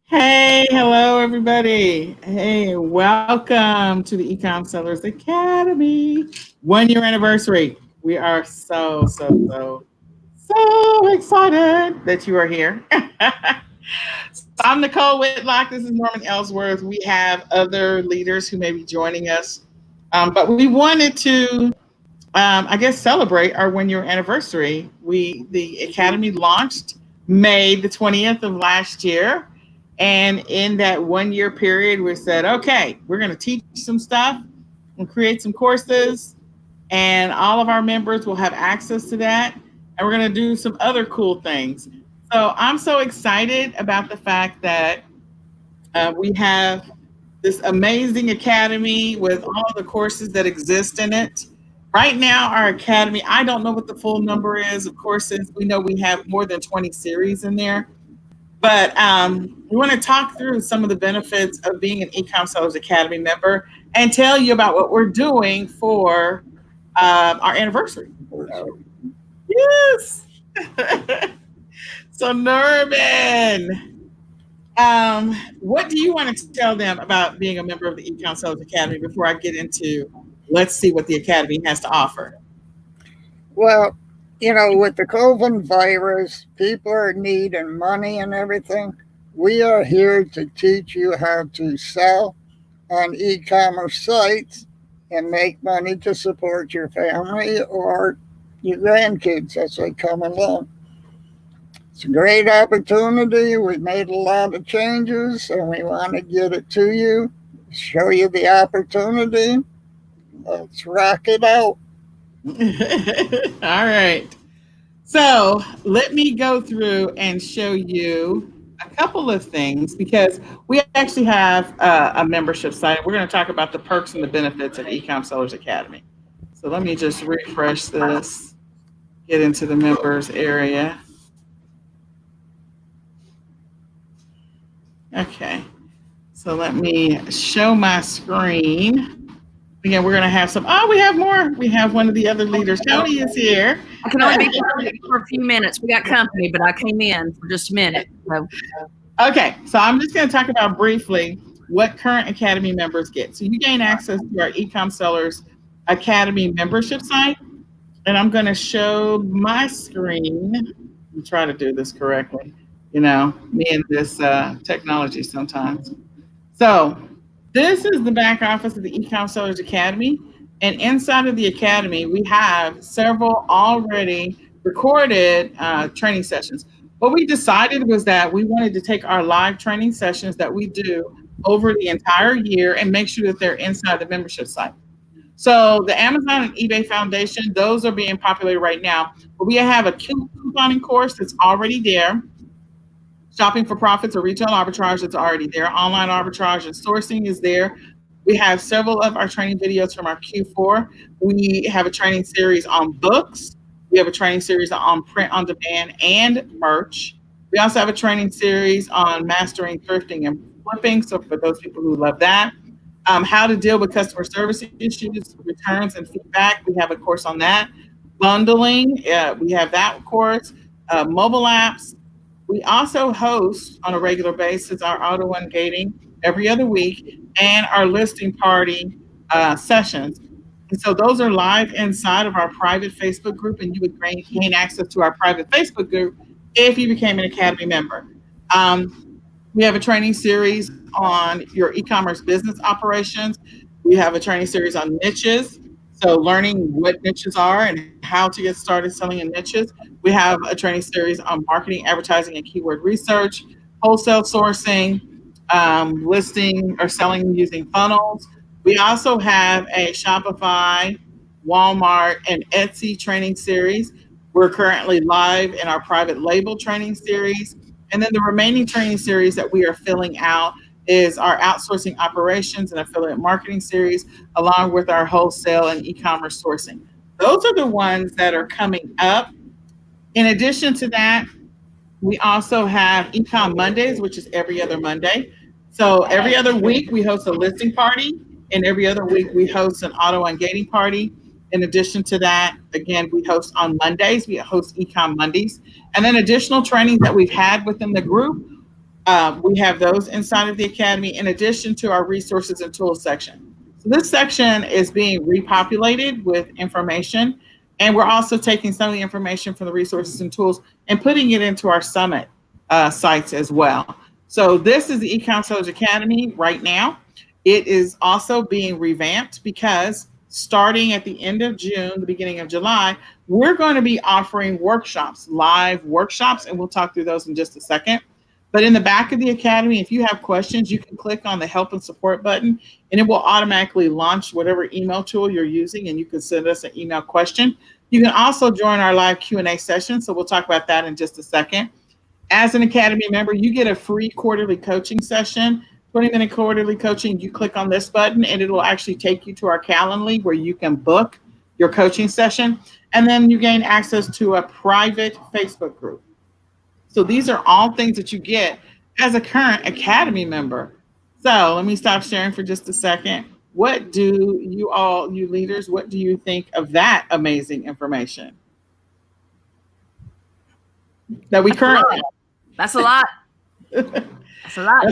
Hey, hello everybody. Hey, welcome to the Ecom Sellers Academy 1 year anniversary. We are so excited that you are here. So I'm Nicole Whitlock. This is Norman Ellsworth. We have other leaders who may be joining us, but we wanted to, I guess, celebrate our 1 year anniversary. The Academy launched May the 20th of last year. And in that 1 year period, we said, okay, we're going to teach some stuff and create some courses, and all of our members will have access to that. And we're going to do some other cool things. So I'm so excited about the fact that we have this amazing academy with all the courses that exist in it. Right now, our academy, I don't know what the full number is of courses. We know we have more than 20 series in there. But we want to talk through some of the benefits of being an Ecom Sellers Academy member and tell you about what we're doing for our anniversary. So, yes. So, Norman, what do you want to tell them about being a member of the Ecom Sellers Academy before I get into let's see what the Academy has to offer? Well, with the COVID virus, people are needing money and everything. We are here to teach you how to sell on e-commerce sites and make money to support your family or your grandkids as they come along. It's a great opportunity. We made a lot of changes and we want to get it to you, show you the opportunity. Let's rock it out. All right. So let me go through and show you a couple of things because we actually have a membership site. We're going to talk about the perks and the benefits of Ecom Sellers Academy. So let me just refresh this, get into the members area. Okay. So let me show my screen. Again, we're going to have some. Oh, we have more. We have one of the other leaders. Tony is here. I can only be for a few minutes. We got company, but I came in for just a minute. So. Okay, so I'm just going to talk about briefly what current Academy members get. So you gain access to our Ecom Sellers Academy membership site, and I'm going to show my screen. Let me try to do this correctly. You know, me and this technology sometimes. So this is the back office of the Ecom Sellers Academy. And inside of the Academy, we have several already recorded training sessions. What we decided was that we wanted to take our live training sessions that we do over the entire year and make sure that they're inside the membership site. So the Amazon and eBay Foundation, those are being populated right now. But we have a couponing course that's already there. Shopping for profits or retail arbitrage, that's already there. Online arbitrage and sourcing is there. We have several of our training videos from our Q4. We have a training series on books. We have a training series on print on demand and merch. We also have a training series on mastering thrifting and flipping. So for those people who love that, how to deal with customer service issues, returns and feedback. We have a course on that. Bundling, we have that course. Mobile apps. We also host on a regular basis our auto ungating every other week and our listing party sessions. And so those are live inside of our private Facebook group, and you would gain access to our private Facebook group if you became an Academy member. We have a training series on your e-commerce business operations. We have a training series on niches. So learning what niches are and how to get started selling in niches. We have a training series on marketing, advertising, and keyword research, wholesale sourcing, listing or selling using funnels. We also have a Shopify, Walmart, and Etsy training series. We're currently live in our private label training series. And then the remaining training series that we are filling out is our outsourcing operations and affiliate marketing series, along with our wholesale and e-commerce sourcing. Those are the ones that are coming up. In addition to that, we also have Ecom Mondays, which is every other Monday. So every other week we host a listing party, and every other week we host an auto ungating party. In addition to that, again, we host on Mondays. We host Econ Mondays. And then additional trainings that we've had within the group, we have those inside of the Academy in addition to our resources and tools section. So this section is being repopulated with information. And we're also taking some of the information from the resources and tools and putting it into our summit sites as well. So this is the eCounselors Academy right now. It is also being revamped because starting at the end of June, the beginning of July, we're going to be offering workshops, live workshops, and we'll talk through those in just a second. But in the back of the Academy, if you have questions, you can click on the help and support button and it will automatically launch whatever email tool you're using and you can send us an email question. You can also join our live Q&A session. So we'll talk about that in just a second. As an Academy member, you get a free quarterly coaching session, 20-minute quarterly coaching. You click on this button and it will actually take you to our Calendly where you can book your coaching session. And then you gain access to a private Facebook group. So these are all things that you get as a current Academy member. So let me stop sharing for just a second. What do you all, you leaders, what do you think of that amazing information that we currently have? That's a lot. That's a lot.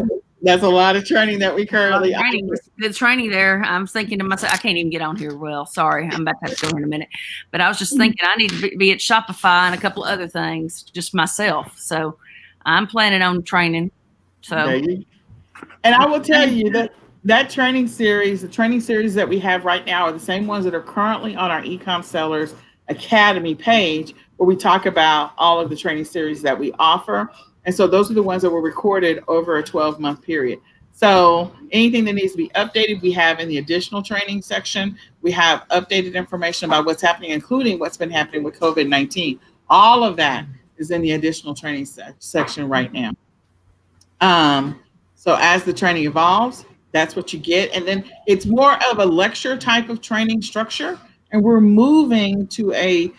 That's a lot of training that we currently training. Good training there. I'm thinking to myself, I can't even get on here. Well, sorry, I'm about to have to go in a minute. But I was just thinking I need to be at Shopify and a couple of other things, just myself. So I'm planning on training. So, and I will tell you that training series, the training series that we have right now are the same ones that are currently on our Ecom Sellers Academy page, where we talk about all of the training series that we offer. And so those are the ones that were recorded over a 12-month period. So anything that needs to be updated, we have in the additional training section. We have updated information about what's happening, including what's been happening with COVID-19. All of that is in the additional training section right now. So as the training evolves, that's what you get. And then it's more of a lecture type of training structure. And we're moving to a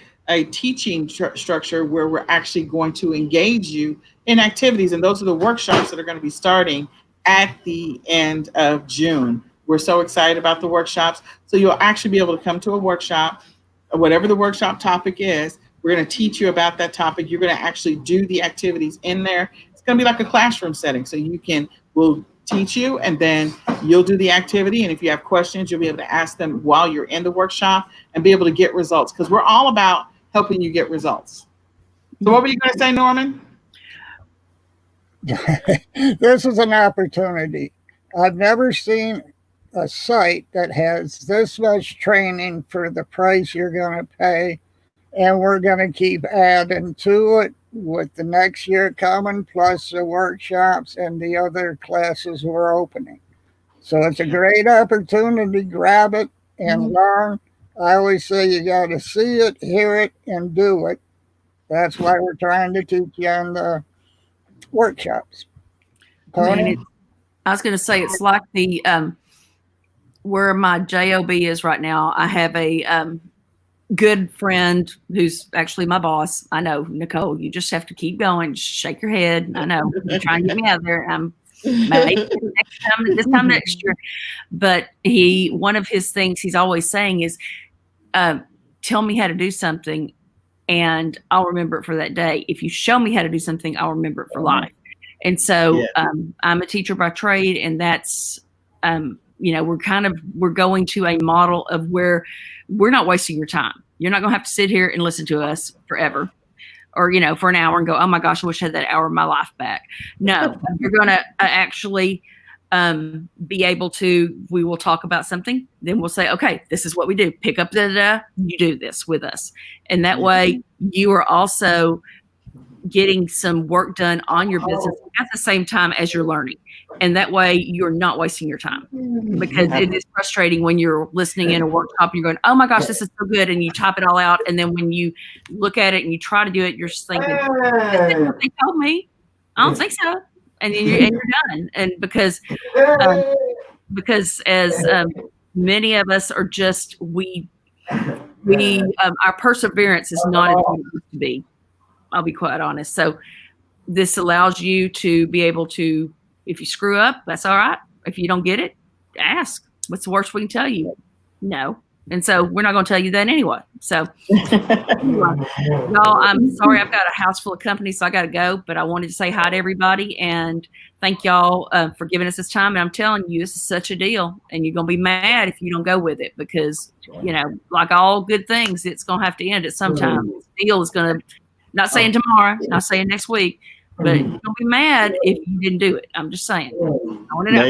teaching structure where we're actually going to engage you in activities. And those are the workshops that are going to be starting at the end of June. We're so excited about the workshops. So you'll actually be able to come to a workshop, whatever the workshop topic is. We're going to teach you about that topic. You're going to actually do the activities in there. It's going to be like a classroom setting. So we'll teach you and then you'll do the activity. And if you have questions, you'll be able to ask them while you're in the workshop and be able to get results, because we're all about helping you get results. So what were you going to say, Norman? This is an opportunity. I've never seen a site that has this much training for the price you're going to pay, and we're going to keep adding to it with the next year coming, plus the workshops and the other classes we're opening. So it's a great opportunity. Grab it and learn. I always say you got to see it, hear it, and do it. That's why we're trying to teach you on the workshops. I was going to say, it's like the where my job is right now. I have a good friend who's actually my boss. I know, Nicole, you just have to keep going. Just shake your head. I know, you're trying to get me out of there. Maybe this time next year. But one of his things he's always saying is, tell me how to do something and I'll remember it for that day. If you show me how to do something, I'll remember it for life. And so I'm a teacher by trade, and that's, we're going to a model of where we're not wasting your time. You're not going to have to sit here and listen to us forever or, for an hour and go, oh my gosh, I wish I had that hour of my life back. No, you're going to actually be able to, we will talk about something. Then we'll say, okay, this is what we do. Pick up you do this with us. And that way you are also getting some work done on your business at the same time as you're learning. And that way you're not wasting your time, because it is frustrating when you're listening in a workshop and you're going, oh my gosh, this is so good. And you type it all out. And then when you look at it and you try to do it, you're just thinking, is that what they told me? I don't think so. And then you're done. And because as many of us are just, our perseverance is not as it used to be. I'll be quite honest. So this allows you to be able to, if you screw up, that's all right. If you don't get it, ask. What's the worst we can tell you? No. And so we're not going to tell you that anyway. So anyway, y'all, I'm sorry I've got a house full of companies, so I got to go. But I wanted to say hi to everybody and thank y'all for giving us this time. And I'm telling you, this is such a deal. And you're going to be mad if you don't go with it because, like all good things, it's going to have to end at some time. This deal is going to, not saying tomorrow, not saying next week, but you're going to be mad if you didn't do it. I'm just saying. I want to know.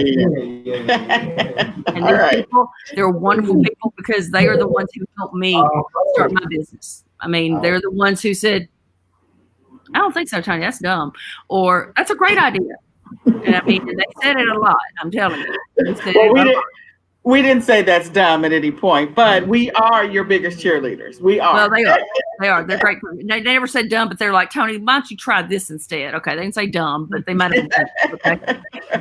And these people, they're wonderful people because they are the ones who helped me start my business. I mean, they're the ones who said, I don't think so, Tony, that's dumb. Or that's a great idea. And I mean, they said it a lot. I'm telling you. They said it a lot. We didn't say that's dumb at any point, but we are your biggest cheerleaders. We are. Well, they are. They are. They're great. They never said dumb, but they're like, Tony, why don't you try this instead? Okay. They didn't say dumb, but they might have said okay.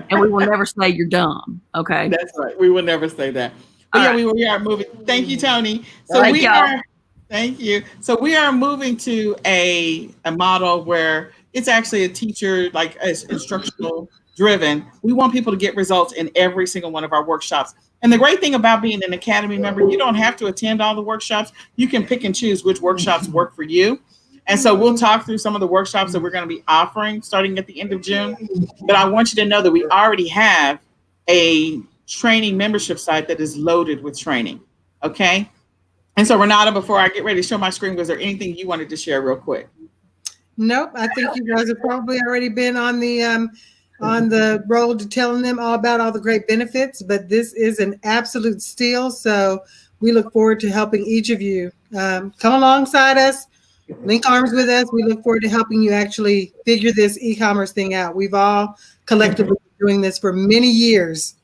And we will never say you're dumb. Okay. That's right. We will never say that. But yeah, we are moving. Thank you, Tony. So thank you. So we are moving to a model where it's actually a teacher, like instructional driven. We want people to get results in every single one of our workshops. And the great thing about being an Academy member, you don't have to attend all the workshops. You can pick and choose which workshops work for you. And so we'll talk through some of the workshops that we're going to be offering starting at the end of June. But I want you to know that we already have a training membership site that is loaded with training. Okay. And so Renata, before I get ready to show my screen, was there anything you wanted to share real quick? Nope. I think you guys have probably already been on the road to telling them all about all the great benefits, but this is an absolute steal. So we look forward to helping each of you come alongside us, link arms with us. We look forward to helping you actually figure this e-commerce thing out. We've all collectively been doing this for many years.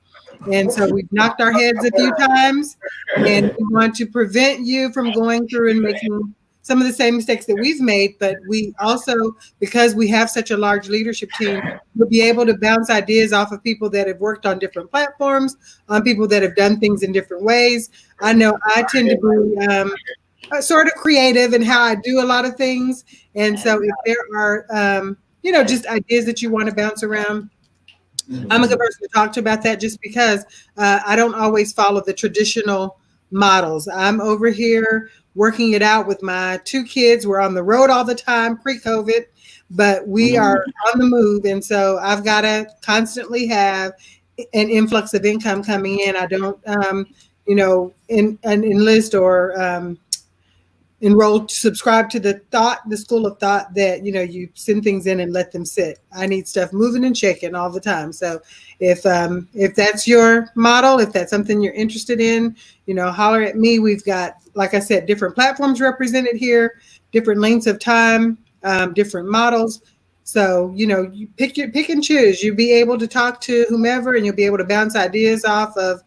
And so we've knocked our heads a few times, and we want to prevent you from going through and making some of the same mistakes that we've made, but we also, because we have such a large leadership team, we'll be able to bounce ideas off of people that have worked on different platforms, on people that have done things in different ways. I know I tend to be sort of creative in how I do a lot of things. And so if there are, just ideas that you want to bounce around, I'm a good person to talk to about that just because I don't always follow the traditional models. I'm over here working it out with my two kids. We're on the road all the time pre-COVID, but we are on the move. And so I've got to constantly have an influx of income coming in. I don't, enlist or enroll, subscribe to the school of thought that, you send things in and let them sit. I need stuff moving and shaking all the time. So if that's your model, if that's something you're interested in, holler at me. We've got, like I said, different platforms represented here, different lengths of time, different models. So, you pick and choose. You'll be able to talk to whomever, and you'll be able to bounce ideas off of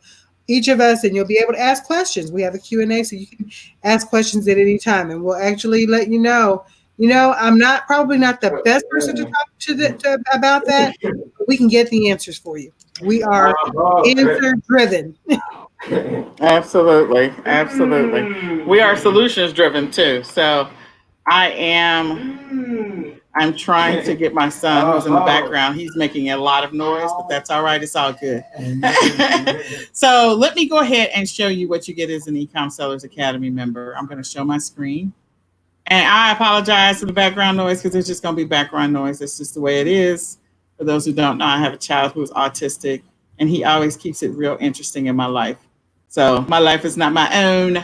each of us, and you'll be able to ask questions. We have a Q&A, so you can ask questions at any time, and we'll actually let you know. I'm probably not the best person to talk to about that, but we can get the answers for you. We are answer driven. Absolutely. We are solutions driven too. So I'm trying to get my son who's in the background. He's making a lot of noise, but that's all right. It's all good. So let me go ahead and show you what you get as an Ecom Sellers Academy member. I'm going to show my screen. And I apologize for the background noise because it's just going to be background noise. It's just the way it is. For those who don't know, I have a child who's autistic, and he always keeps it real interesting in my life. So my life is not my own.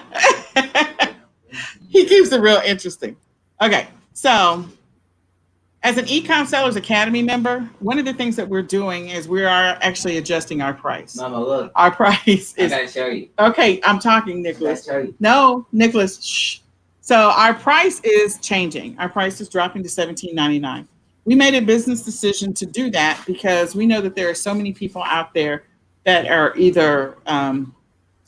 He keeps it real interesting. Okay, so as an Ecom Sellers Academy member, one of the things that we're doing is we are actually adjusting our price. Mama, look. Our price is. I gotta show you. Okay, I'm talking, Nicholas. I gotta show you. No, Nicholas, shh. So our price is changing. Our price is dropping to $17.99. We made a business decision to do that because we know that there are so many people out there that are either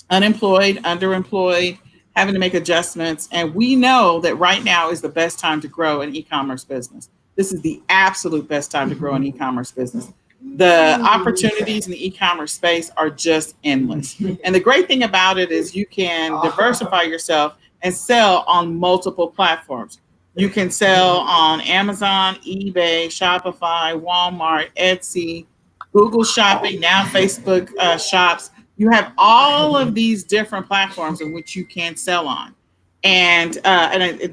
unemployed, underemployed, having to make adjustments. And we know that right now is the best time to grow an e-commerce business. This is the absolute best time to grow an e-commerce business. The opportunities in the e-commerce space are just endless. And the great thing about it is you can diversify yourself and sell on multiple platforms. You can sell on Amazon, eBay, Shopify, Walmart, Etsy, Google Shopping, now Facebook shops. You have all of these different platforms in which you can sell on. And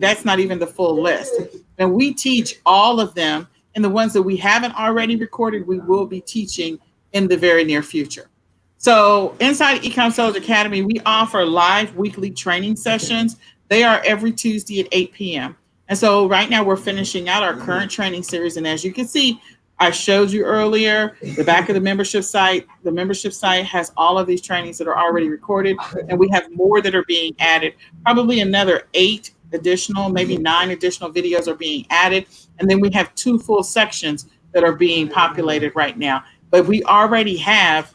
that's not even the full list. And we teach all of them. And the ones that we haven't already recorded, we will be teaching in the very near future. So inside Ecom Sellers Academy, we offer live weekly training sessions. They are every Tuesday at 8 p.m. And so right now we're finishing out our current training series. And as you can see, I showed you earlier, the back of the membership site. The membership site has all of these trainings that are already recorded, and we have more that are being added. Probably another 8 additional, maybe 9 additional videos are being added. And then we have 2 full sections that are being populated right now. But we already have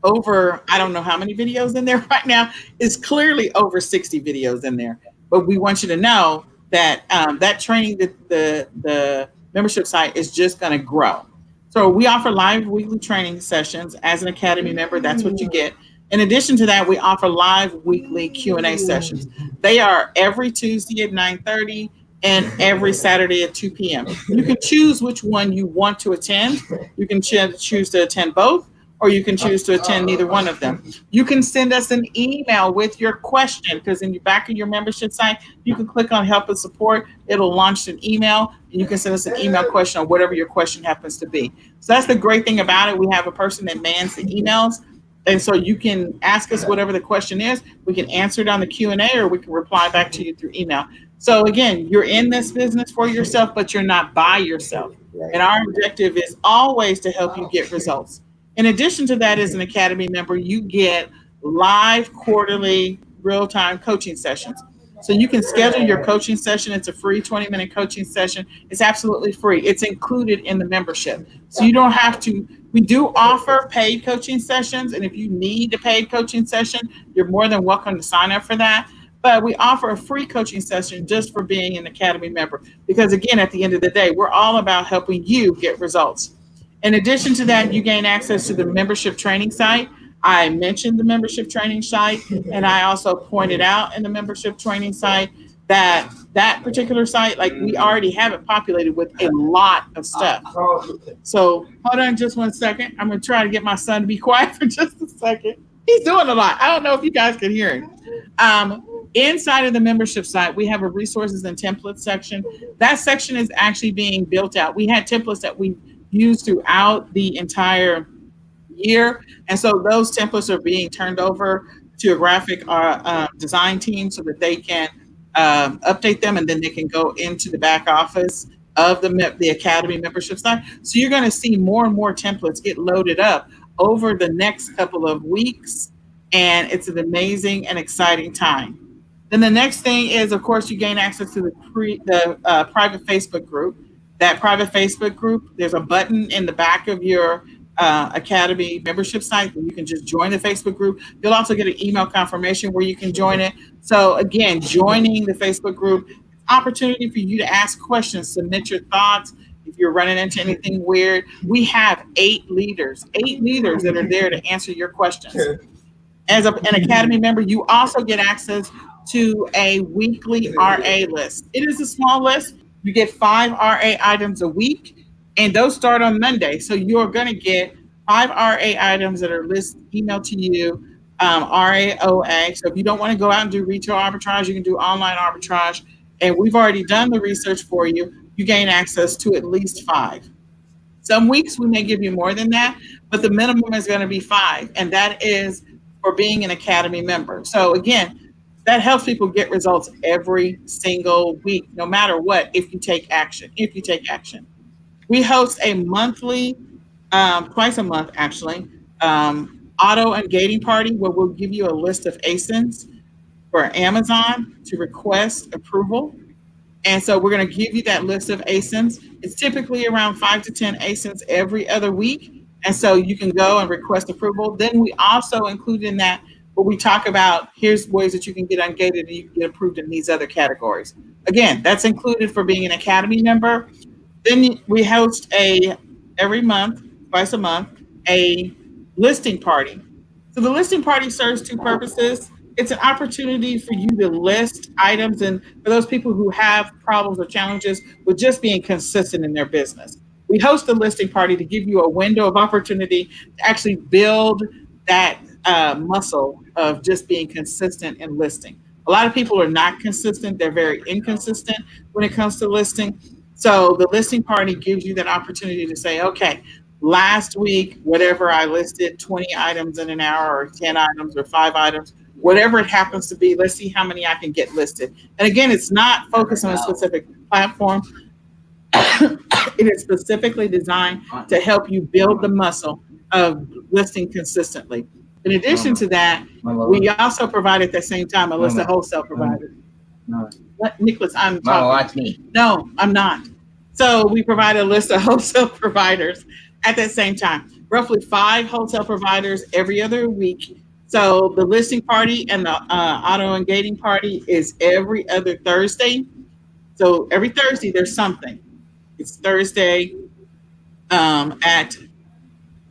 over, I don't know how many videos in there right now. It's clearly over 60 videos in there. But we want you to know that that training, the membership site is just going to grow. So we offer live weekly training sessions as an Academy member. That's what you get. In addition to that, we offer live weekly Q&A sessions. They are every Tuesday at 9:30 and every Saturday at 2 p.m. You can choose which one you want to attend. You can choose to attend both, or you can choose to attend neither one of them. You can send us an email with your question, because in the back of your membership site, you can click on help and support. It'll launch an email, and you can send us an email question on whatever your question happens to be. So that's the great thing about it. We have a person that mans the emails, and so you can ask us whatever the question is. We can answer it on the Q&A, or we can reply back to you through email. So again, you're in this business for yourself, but you're not by yourself. And our objective is always to help you get results. In addition to that, as an Academy member, you get live quarterly real-time coaching sessions. So you can schedule your coaching session. It's a free 20-minute coaching session. It's absolutely free. It's included in the membership. So you don't have to. We do offer paid coaching sessions. And if you need a paid coaching session, you're more than welcome to sign up for that. But we offer a free coaching session just for being an Academy member. Because again, at the end of the day, we're all about helping you get results. In addition to that, you gain access to the membership training site. I mentioned the membership training site, and I also pointed out in the membership training site that that particular site, like we already have it populated with a lot of stuff. So hold on just one second. I'm going to try to get my son to be quiet for just a second. He's doing a lot. I don't know if you guys can hear him. Inside of the membership site, we have a resources and templates section. That section is actually being built out. We had templates that we used throughout the entire year. And so those templates are being turned over to a graphic design team so that they can update them, and then they can go into the back office of the Academy membership site. So you're going to see more and more templates get loaded up over the next couple of weeks. And it's an amazing and exciting time. Then the next thing is, of course, you gain access to the private Facebook group. That private Facebook group, there's a button in the back of your Academy membership site where you can just join the Facebook group. You'll also get an email confirmation where you can join it. So again, joining the Facebook group, opportunity for you to ask questions, submit your thoughts. If you're running into anything weird, we have 8 leaders that are there to answer your questions. As an Academy member, you also get access to a weekly RA list. It is a small list. You get 5 RA items a week, and those start on Monday. So you're going to get 5 RA items that are emailed to you, RAOA. So if you don't want to go out and do retail arbitrage, you can do online arbitrage. And we've already done the research for you. You gain access to at least 5. Some weeks we may give you more than that, but the minimum is going to be 5. And that is for being an Academy member. So again, that helps people get results every single week, no matter what, if you take action. We host a monthly, twice a month actually, auto and gating party where we'll give you a list of ASINs for Amazon to request approval. And so we're going to give you that list of ASINs. It's typically around 5 to 10 ASINs every other week. And so you can go and request approval. Then we also include in that where we talk about here's ways that you can get ungated and you can get approved in these other categories. Again, that's included for being an Academy member. Then we host every month, twice a month, a listing party. So the listing party serves 2 purposes. It's an opportunity for you to list items, and for those people who have problems or challenges with just being consistent in their business. We host a listing party to give you a window of opportunity to actually build that muscle of just being consistent in listing. A lot of people are not consistent. They're very inconsistent when it comes to listing. So the listing party gives you that opportunity to say, okay, last week, whatever I listed, 20 items in an hour or 10 items or 5 items, whatever it happens to be, let's see how many I can get listed. And again, it's not focused on a specific platform. It is specifically designed to help you build the muscle of listing consistently. In addition to that, we also provide at the same time a list of wholesale providers. Nicholas, I'm talking. No, I'm not. So we provide a list of wholesale providers at the same time. Roughly 5 wholesale providers every other week. So the listing party and the auto and gating party is every other Thursday. So every Thursday there's something. It's Thursday at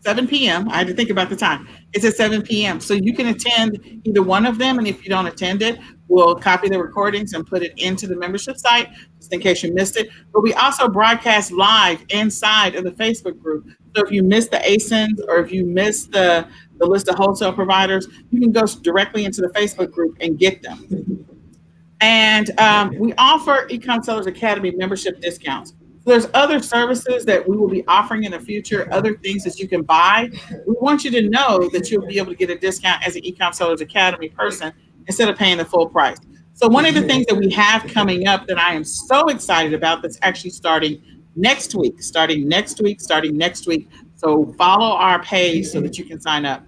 7 p.m. I had to think about the time. It's at 7 p.m. So you can attend either one of them. And if you don't attend it, we'll copy the recordings and put it into the membership site, just in case you missed it. But we also broadcast live inside of the Facebook group. So if you missed the ASINs or if you missed the list of wholesale providers, you can go directly into the Facebook group and get them. And we offer Ecom Sellers Academy membership discounts. So there's other services that we will be offering in the future, other things that you can buy. We want you to know that you'll be able to get a discount as an Ecom Sellers Academy person instead of paying the full price. So one of the things that we have coming up that I am so excited about that's actually starting next week. So follow our page so that you can sign up.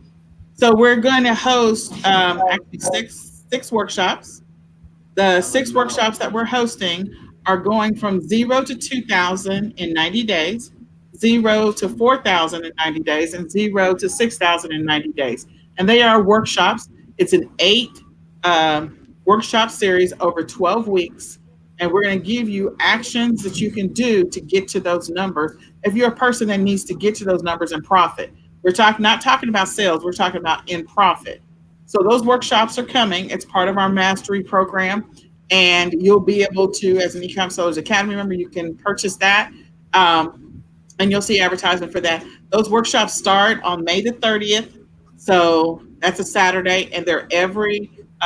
So we're going to host actually six workshops. The 6 workshops that we're hosting are going from 0 to 2,000 in 90 days, 0 to 4,000 in 90 days, and 0 to 6,000 in 90 days. And they are workshops. It's an 8 workshop series over 12 weeks. And we're going to give you actions that you can do to get to those numbers. If you're a person that needs to get to those numbers and profit, we're not talking about sales, we're talking about in profit. So those workshops are coming. It's part of our mastery program. And you'll be able to, as an Ecom Sellers Academy member, you can purchase that. And you'll see advertisement for that. Those workshops start on May the 30th. So that's a Saturday. And they're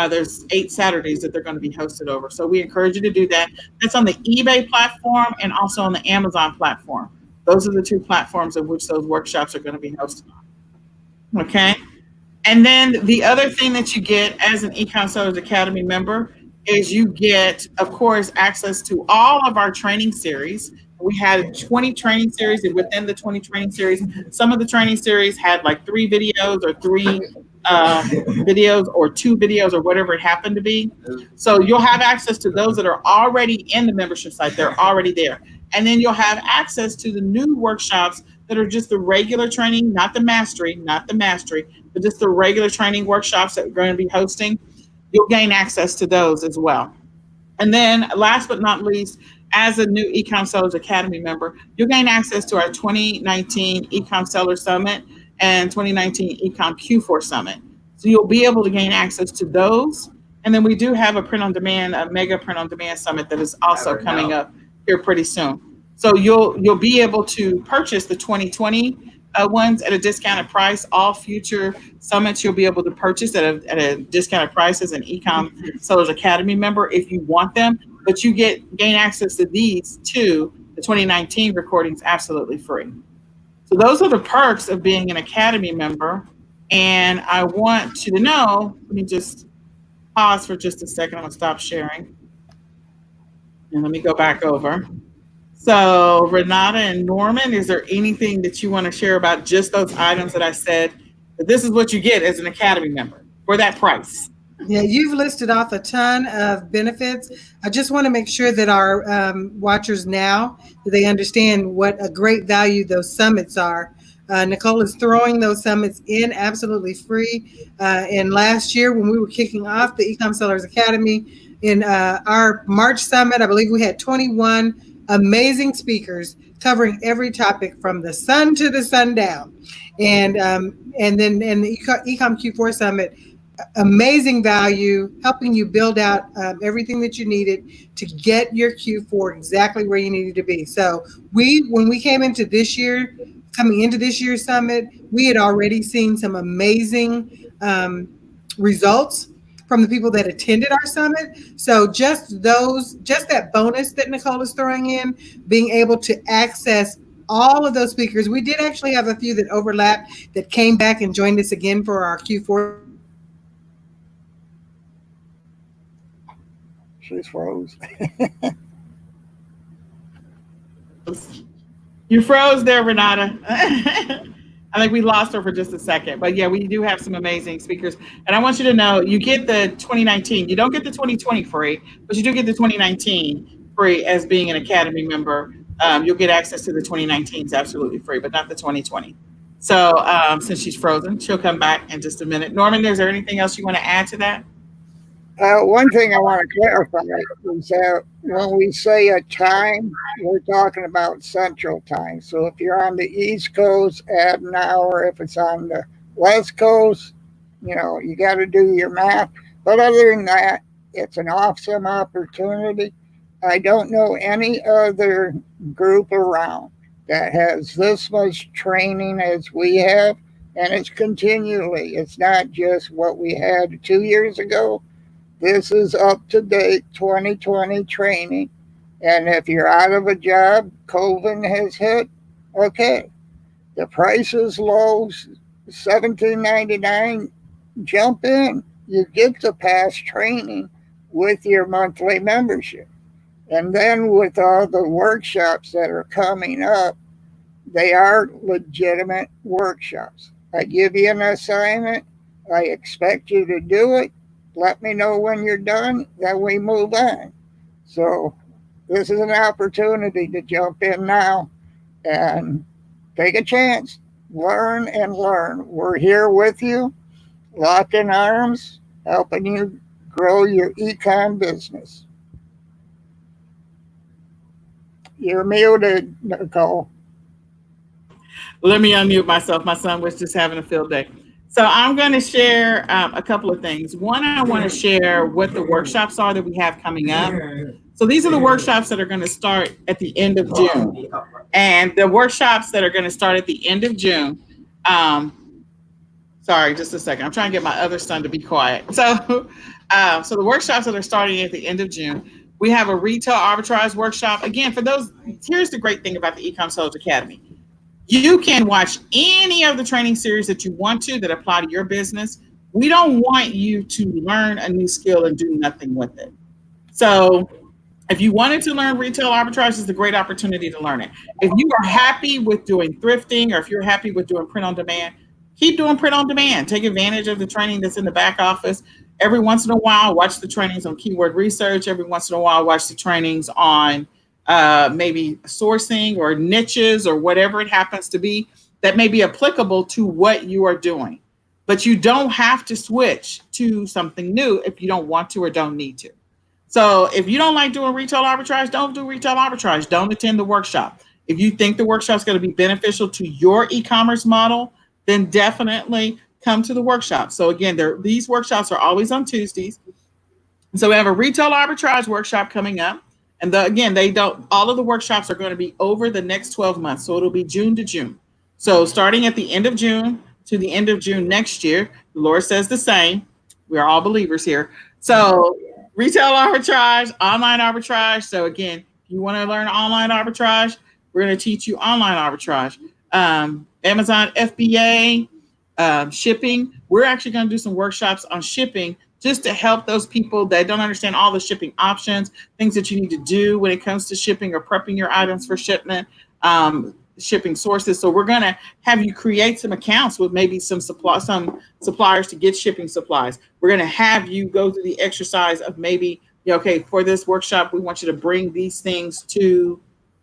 there's 8 Saturdays that they're going to be hosted over. So we encourage you to do that. That's on the eBay platform and also on the Amazon platform. Those are the 2 platforms in which those workshops are going to be hosted on. Okay. And then the other thing that you get as an Ecom Sellers Academy member is you get, of course, access to all of our training series. We had 20 training series, and within the 20 training series, some of the training series had like 3 videos or 3 videos or 2 videos or whatever it happened to be. So you'll have access to those that are already in the membership site. They're already there. And then you'll have access to the new workshops that are just the regular training, not the mastery, but just the regular training workshops that we're going to be hosting. You'll gain access to those as well. And then last but not least, as a new Ecom Sellers Academy member, you'll gain access to our 2019 Ecom Seller Summit and 2019 Ecom Q4 Summit. So you'll be able to gain access to those. And then we do have a mega print on demand summit that is also coming up here pretty soon. So you'll be able to purchase the 2020 ones at a discounted price. All future summits you'll be able to purchase at a discounted price as an Ecom Sellers Academy member if you want them. But you gain access to these too, the 2019 recordings, absolutely free. So those are the perks of being an Academy member. And I want you to know, let me just pause for just a second. I'm gonna stop sharing. And let me go back over. So Renata and Norman, is there anything that you want to share about just those items that I said? That this is what you get as an Academy member for that price. Yeah, you've listed off a ton of benefits. I just want to make sure that our watchers now, that they understand what a great value those summits are. Nicole is throwing those summits in absolutely free. And last year when we were kicking off the Ecom Sellers Academy, in our March summit, I believe we had 21 amazing speakers covering every topic from the sun to the sundown. And then in the Ecom Q4 Summit, amazing value, helping you build out everything that you needed to get your Q4 exactly where you needed to be. So when we came into this year, coming into this year's summit, we had already seen some amazing results from the people that attended our summit. So just that bonus that Nicole is throwing in, being able to access all of those speakers. We did actually have a few that overlapped that came back and joined us again for our Q4. She's froze. You froze there, Renata. I think we lost her for just a second. But yeah, we do have some amazing speakers. And I want you to know, you get the 2019. You don't get the 2020 free, but you do get the 2019 free as being an Academy member. You'll get access to the 2019s absolutely free, but not the 2020. So since she's frozen, she'll come back in just a minute. Norman, is there anything else you want to add to that? One thing I want to clarify is that when we say a time, we're talking about Central Time. So if you're on the East Coast, add an hour. If it's on the West Coast, you got to do your math. But other than that, it's an awesome opportunity. I don't know any other group around that has this much training as we have, and it's continually. It's not just what we had 2 years ago. This is up to date 2020 training. And if you're out of a job, COVID has hit, okay. The price is low, $17.99. Jump in. You get the past training with your monthly membership. And then with all the workshops that are coming up, they are legitimate workshops. I give you an assignment. I expect you to do it. Let me know when you're done, then we move on. So this is an opportunity to jump in now and take a chance. Learn and learn. We're here with you, locked in arms, helping you grow your e-com business. You're muted, Nicole. Let me unmute myself. My son was just having a field day. So I'm going to share a couple of things. One, I want to share what the workshops are that we have coming up. So these are the workshops that are going to start at the end of June. And the workshops that are going to start at the end of June, sorry, just a second. I'm trying to get my other son to be quiet. So the workshops that are starting at the end of June, we have a retail arbitrage workshop. Again, for those, here's the great thing about the Ecom Sellers Academy. You can watch any of the training series that you want to that apply to your business. We don't want you to learn a new skill and do nothing with it. So if you wanted to learn retail arbitrage, it's a great opportunity to learn it. If you are happy with doing thrifting, or if you're happy with doing print on demand, keep doing print on demand. Take advantage of the training that's in the back office. Every once in a while, watch the trainings on keyword research. Every once in a while, watch the trainings on maybe sourcing or niches or whatever it happens to be that may be applicable to what you are doing. But you don't have to switch to something new if you don't want to or don't need to. So if you don't like doing retail arbitrage, don't do retail arbitrage. Don't attend the workshop. If you think the workshop is going to be beneficial to your e-commerce model, then definitely come to the workshop. So again, these workshops are always on Tuesdays. So we have a retail arbitrage workshop coming up. And again, all of the workshops are going to be over the next 12 months. So it'll be June to June. So starting at the end of June to the end of June next year, the Lord says the same. We are all believers here. So retail arbitrage, online arbitrage. So again, if you want to learn online arbitrage, we're going to teach you online arbitrage. Amazon FBA, shipping. We're actually going to do some workshops on shipping just to help those people that don't understand all the shipping options, things that you need to do when it comes to shipping or prepping your items for shipment, shipping sources. So we're going to have you create some accounts with maybe some suppliers to get shipping supplies. We're going to have you go through the exercise of maybe, okay, for this workshop, we want you to bring these things to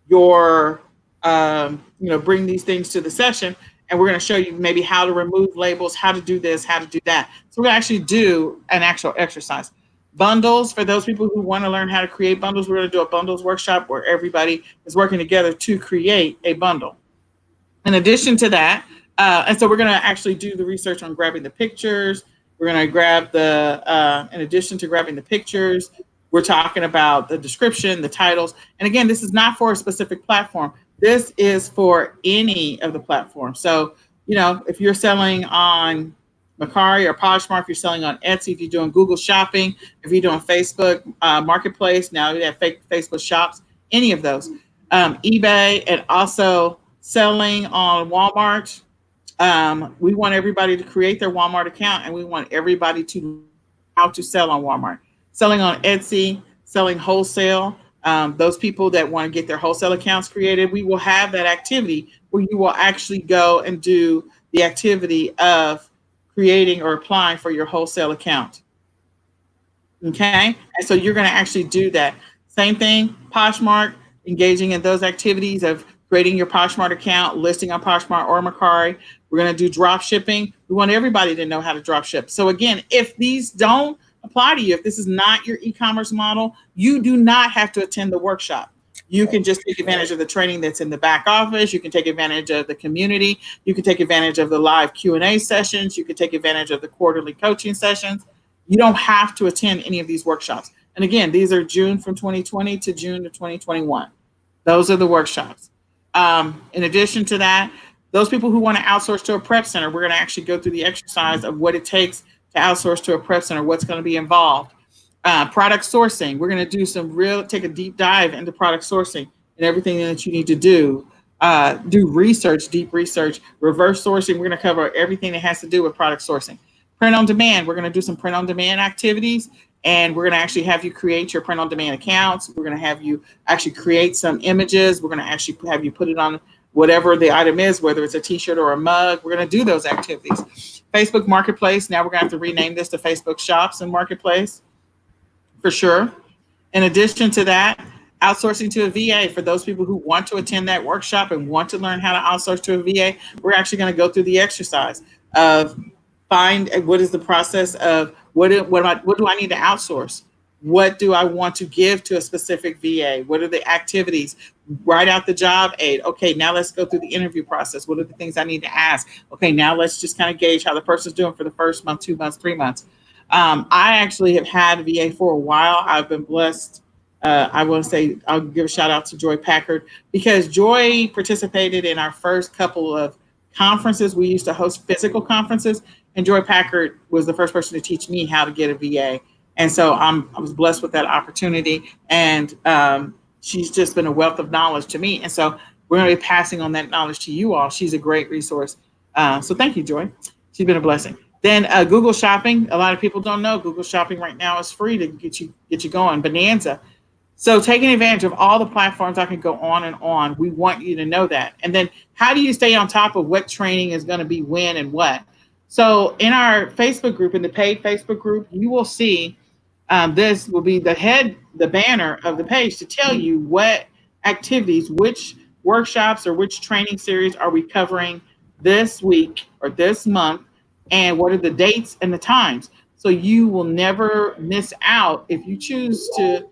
your, bring these things to the session. And we're going to show you maybe how to remove labels, how to do this, how to do that. So we're going to actually do an actual exercise. Bundles, for those people who want to learn how to create bundles, we're going to do a bundles workshop where everybody is working together to create a bundle. In addition to that, and so we're going to actually do the research on grabbing the pictures. We're going to grab in addition to grabbing the pictures, we're talking about the description, the titles. And again, this is not for a specific platform. This is for any of the platforms. So, if you're selling on Mercari or Poshmark, if you're selling on Etsy, if you're doing Google Shopping, if you're doing Facebook Marketplace, now we have Facebook Shops, any of those, eBay, and also selling on Walmart. We want everybody to create their Walmart account, and we want everybody to how to sell on Walmart, selling on Etsy, selling wholesale. Those people that want to get their wholesale accounts created, we will have that activity where you will actually go and do the activity of creating or applying for your wholesale account. Okay, and so you're going to actually do that. Same thing, Poshmark, engaging in those activities of creating your Poshmark account, listing on Poshmark or Mercari. We're going to do drop shipping. We want everybody to know how to drop ship. So again, if these don't apply to you, if this is not your e-commerce model, you do not have to attend the workshop. You can just take advantage of the training that's in the back office. You can take advantage of the community. You can take advantage of the live Q&A sessions. You can take advantage of the quarterly coaching sessions. You don't have to attend any of these workshops. And again, these are June from 2020 to June of 2021. Those are the workshops. In addition to that, those people who want to outsource to a prep center, we're going to actually go through the exercise of what it takes to outsource to a prep center, what's going to be involved. Product sourcing, we're going to take a deep dive into product sourcing and everything that you need to do. Do research, deep research, reverse sourcing. We're going to cover everything that has to do with product sourcing. Print on demand, we're going to do some print on demand activities, and we're going to actually have you create your print on demand accounts. We're going to have you actually create some images. We're going to actually have you put it on whatever the item is, whether it's a t-shirt or a mug. We're going to do those activities. Facebook Marketplace, now we're going to have to rename this to Facebook Shops and Marketplace for sure. In addition to that, outsourcing to a VA for those people who want to attend that workshop and want to learn how to outsource to a VA. We're actually going to go through the exercise of find what is the process of what do I need to outsource? What do I want to give to a specific VA? What are the activities? Write out the job aid. Okay, now let's go through the interview process. What are the things I need to ask? Okay, now let's just kind of gauge how the person's doing for the first month, 2 months, 3 months. I actually have had a VA for a while. I've been blessed. I want to say I'll give a shout out to Joy Packard because Joy participated in our first couple of conferences. We used to host physical conferences, and Joy Packard was the first person to teach me how to get a VA. And so I was blessed with that opportunity, and she's just been a wealth of knowledge to me. And so we're going to be passing on that knowledge to you all. She's a great resource. So thank you, Joy. She's been a blessing. Then Google Shopping. A lot of people don't know Google Shopping right now is free to get you going. Bonanza. So taking advantage of all the platforms, I can go on and on. We want you to know that. And then how do you stay on top of what training is going to be when and what? So in our Facebook group, in the paid Facebook group, you will see this will be the banner of the page to tell you what activities, which workshops or which training series are we covering this week or this month, and what are the dates and the times. So you will never miss out if you choose to,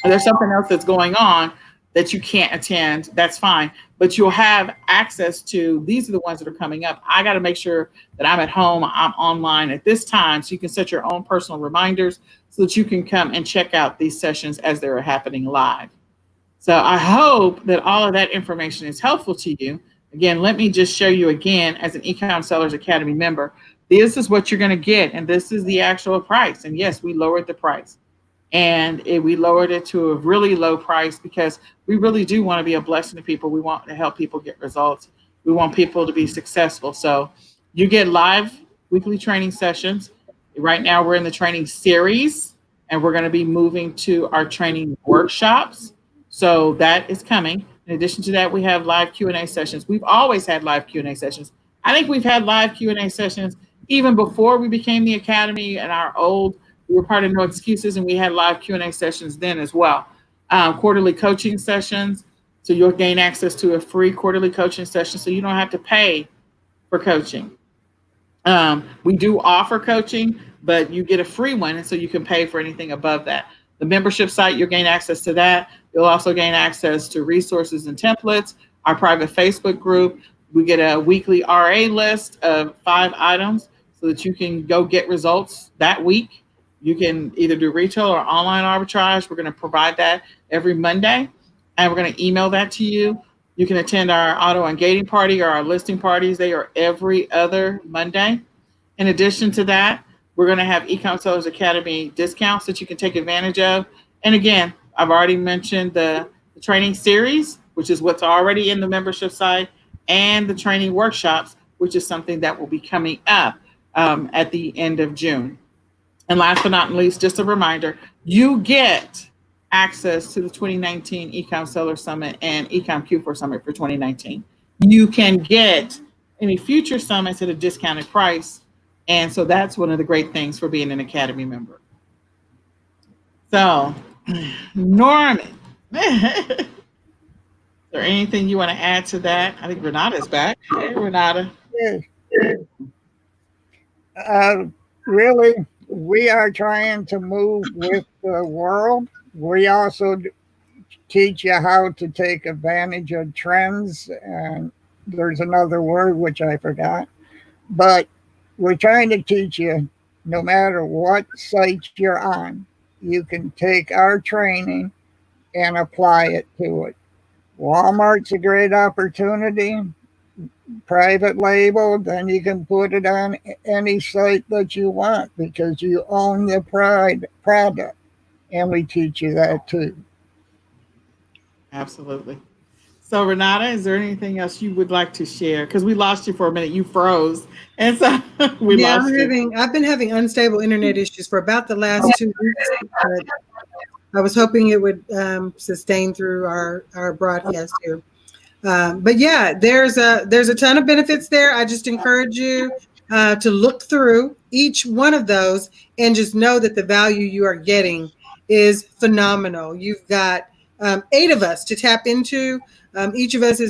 there's something else that's going on that you can't attend, that's fine. But you'll have access to, these are the ones that are coming up. I got to make sure that I'm at home, I'm online at this time, so you can set your own personal reminders so that you can come and check out these sessions as they're happening live. So I hope that all of that information is helpful to you. Again, let me just show you again, as an Ecom Sellers Academy member, this is what you're going to get, and this is the actual price. And yes, we lowered the price. And we lowered it to a really low price because we really do want to be a blessing to people. We want to help people get results. We want people to be successful. So you get live weekly training sessions. Right now we're in the training series, and we're going to be moving to our training workshops. So that is coming. In addition to that, we have live Q&A sessions. We've always had live Q&A sessions. I think we've had live Q&A sessions even before we became the Academy, and we were part of No Excuses, and we had live Q&A sessions then as well. Quarterly coaching sessions. So you'll gain access to a free quarterly coaching session, so you don't have to pay for coaching. We do offer coaching, but you get a free one, and so you can pay for anything above that. The membership site, you'll gain access to that. You'll also gain access to resources and templates, our private Facebook group. We get a weekly RA list of 5 items so that you can go get results that week. You can either do retail or online arbitrage. We're going to provide that every Monday, and we're going to email that to you. You can attend our auto and gating party or our listing parties. They are every other Monday. In addition to that, we're going to have Ecom Sellers Academy discounts that you can take advantage of. And again, I've already mentioned the training series, which is what's already in the membership site, and the training workshops, which is something that will be coming up at the end of June. And last but not least, just a reminder, you get access to the 2019 Ecom Seller Summit and Ecom Q4 Summit for 2019. You can get any future summits at a discounted price. And so that's one of the great things for being an Academy member. So, Norman, is there anything you want to add to that? I think Renata's back. Hey, Renata. Really, we are trying to move with the world. We also teach you how to take advantage of trends. And there's another word which I forgot. But we're trying to teach you, no matter what site you're on, you can take our training and apply it to it. Walmart's a great opportunity. Private label, then you can put it on any site that you want because you own the product. And we teach you that too. Absolutely. So Renata, is there anything else you would like to share? Because we lost you for a minute. You froze. And so we lost you. I've been having unstable internet issues for about the last 2 weeks. But I was hoping it would sustain through our broadcast here. But yeah, there's a ton of benefits there. I just encourage you to look through each one of those and just know that the value you are getting is phenomenal. You've got 8 of us to tap into. Each of us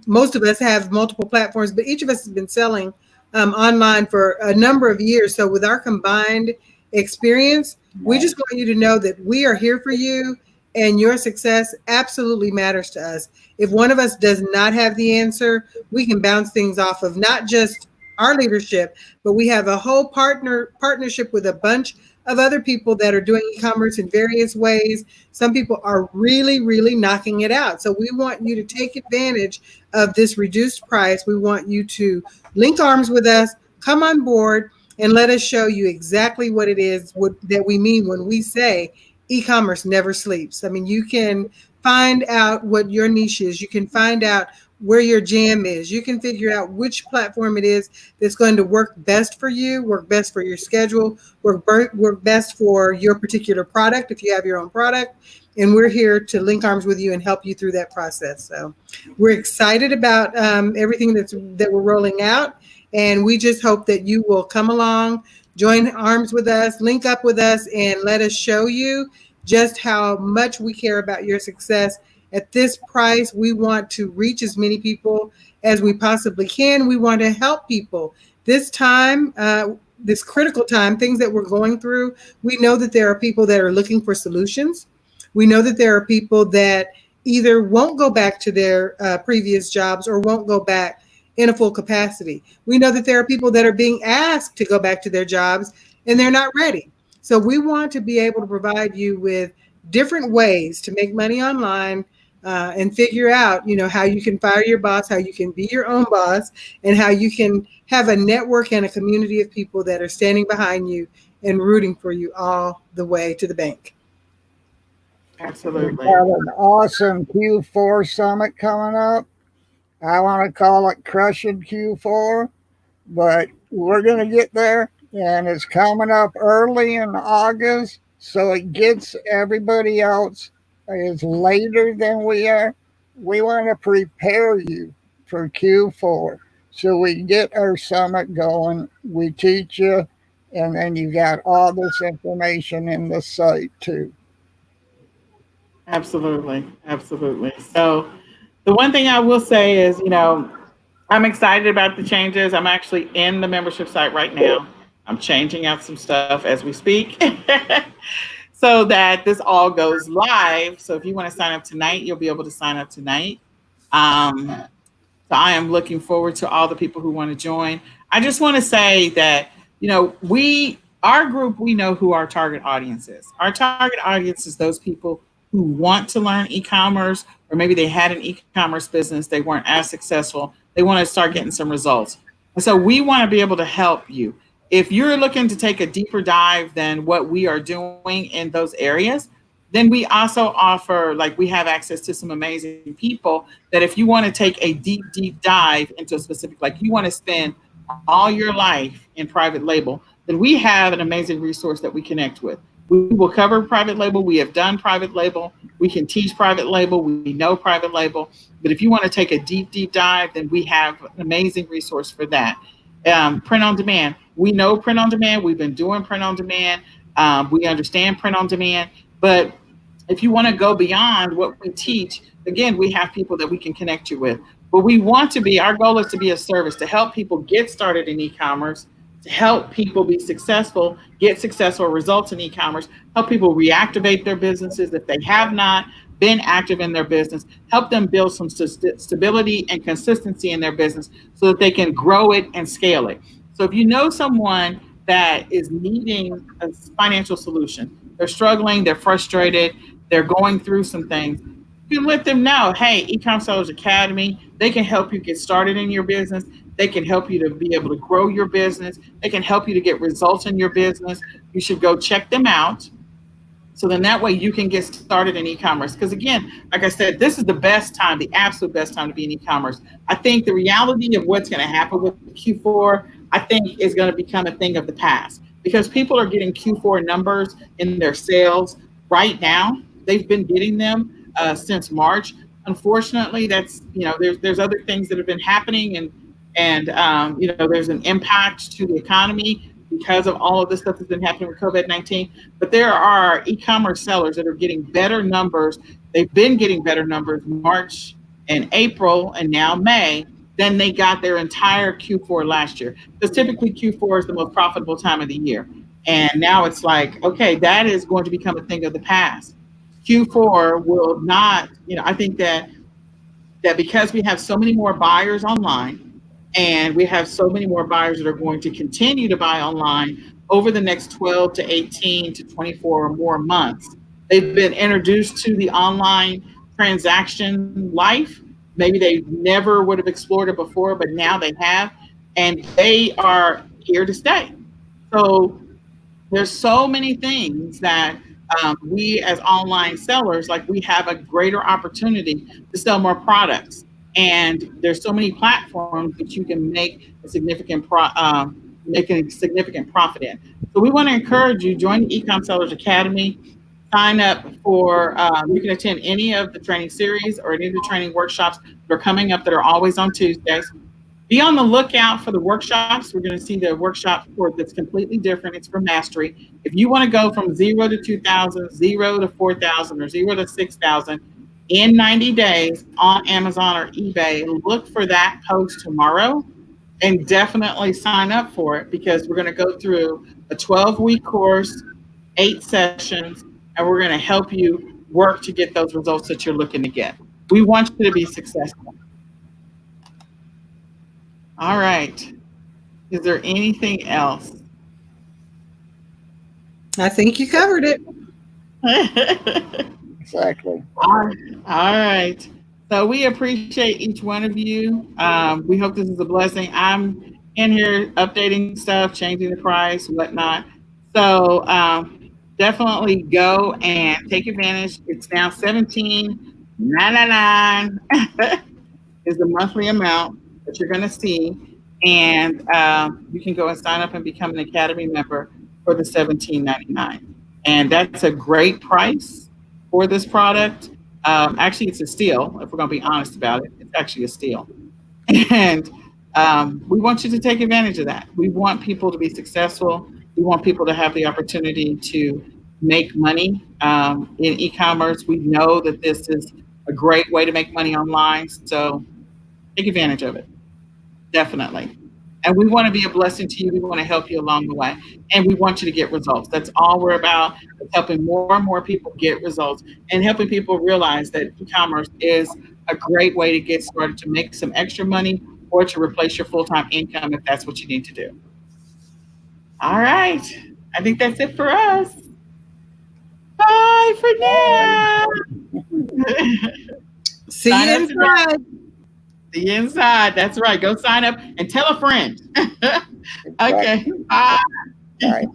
most of us have multiple platforms, but each of us has been selling online for a number of years. So with our combined experience, we just want you to know that we are here for you. And your success absolutely matters to us. If one of us does not have the answer, we can bounce things off of not just our leadership, but we have a whole partnership with a bunch of other people that are doing e-commerce in various ways. Some people are really, really knocking it out. So we want you to take advantage of this reduced price. We want you to link arms with us, come on board, and let us show you exactly what it is that we mean when we say e-commerce never sleeps. I mean, you can find out what your niche is. You can find out where your jam is. You can figure out which platform it is that's going to work best for you, work best for your schedule, work best for your particular product if you have your own product. And we're here to link arms with you and help you through that process. So we're excited about everything that we're rolling out. And we just hope that you will come along, join arms with us, link up with us, and let us show you just how much we care about your success. At this price, we want to reach as many people as we possibly can. We want to help people. This time, this critical time, things that we're going through, we know that there are people that are looking for solutions. We know that there are people that either won't go back to their previous jobs or won't go back in a full capacity. We know that there are people that are being asked to go back to their jobs and they're not ready. So we want to be able to provide you with different ways to make money online and figure out, how you can fire your boss, how you can be your own boss, and how you can have a network and a community of people that are standing behind you and rooting for you all the way to the bank. Absolutely. We have an awesome Q4 summit coming up. I want to call it Crushing Q4, but we're going to get there, and it's coming up early in August, so it gets everybody else is later than we are. We want to prepare you for Q4, so we get our summit going. We teach you, and then you got all this information in the site too. Absolutely. So the one thing I will say is, I'm excited about the changes. I'm actually in the membership site right now. I'm changing out some stuff as we speak so that this all goes live. So if you want to sign up tonight, you'll be able to sign up tonight. So I am looking forward to all the people who want to join. I just want to say that, our group, we know who our target audience is. Our target audience is those people who want to learn e-commerce, or maybe they had an e-commerce business, they weren't as successful. They want to start getting some results. So we want to be able to help you. If you're looking to take a deeper dive than what we are doing in those areas, then we also offer, like, we have access to some amazing people that if you want to take a deep dive into a specific, like you want to spend all your life in private label, then we have an amazing resource that we connect with. We will cover private label. We have done private label. We can teach private label. We know private label. But if you want to take a deep dive, then we have an amazing resource for that. Print on demand. We know print on demand. We've been doing print on demand. We understand print on demand. But if you want to go beyond what we teach, again, we have people that we can connect you with. But we want to be, our goal is to be a service, to help people get started in e-commerce, to help people be successful, get successful results in e-commerce, help people reactivate their businesses if they have not been active in their business, help them build some stability and consistency in their business so that they can grow it and scale it. So if you know someone that is needing a financial solution, they're struggling, they're frustrated, they're going through some things, you can let them know, hey, Ecom Sellers Academy, they can help you get started in your business. They can help you to be able to grow your business. They can help you to get results in your business. You should go check them out. So then that way you can get started in e-commerce. Because again, like I said, this is the best time, the absolute best time to be in e-commerce. I think the reality of what's going to happen with Q4, I think is going to become a thing of the past, because people are getting Q4 numbers in their sales right now. They've been getting them since March. Unfortunately, that's, there's other things that have been happening, and there's an impact to the economy because of all of this stuff that's been happening with COVID-19. But there are e-commerce sellers that are getting better numbers. They've been getting better numbers March and April and now May than they got their entire Q4 last year. Because typically Q4 is the most profitable time of the year. And now it's like, okay, that is going to become a thing of the past. Q4 will not, I think that because we have so many more buyers online, and we have so many more buyers that are going to continue to buy online over the next 12 to 18 to 24 or more months. They've been introduced to the online transaction life. Maybe they never would have explored it before, but now they have, and they are here to stay. So there's so many things that we as online sellers, like, we have a greater opportunity to sell more products. And there's so many platforms that you can make a significant profit in. So we want to encourage you, join the Ecom Sellers Academy. Sign up for, you can attend any of the training series or any of the training workshops that are coming up that are always on Tuesdays. Be on the lookout for the workshops. We're going to see the workshop that's completely different. It's for mastery. If you want to go from 0 to 2,000, 0 to 4,000, or 0 to 6,000, in 90 days on Amazon or eBay, look for that post tomorrow and definitely sign up for it, because we're going to go through a 12-week course, 8 sessions, and we're going to help you work to get those results that you're looking to get. We want you to be successful. All right. Is there anything else? I think you covered it. Exactly. All right. So we appreciate each one of you. We hope this is a blessing. I'm in here updating stuff, changing the price, whatnot. So definitely go and take advantage. It's now $17.99 is the monthly amount that you're going to see. And you can go and sign up and become an Academy member for the $17.99. And that's a great price for this product. Actually, it's a steal. If we're going to be honest about it, it's actually a steal. And we want you to take advantage of that. We want people to be successful. We want people to have the opportunity to make money in e-commerce. We know that this is a great way to make money online. So take advantage of it. Definitely. And we want to be a blessing to you. We want to help you along the way. And we want you to get results. That's all we're about, is helping more and more people get results and helping people realize that e-commerce is a great way to get started, to make some extra money or to replace your full-time income if that's what you need to do. All right. I think that's it for us. Bye for now. See you inside. The inside. That's right. Go sign up and tell a friend. Okay. Bye. Bye.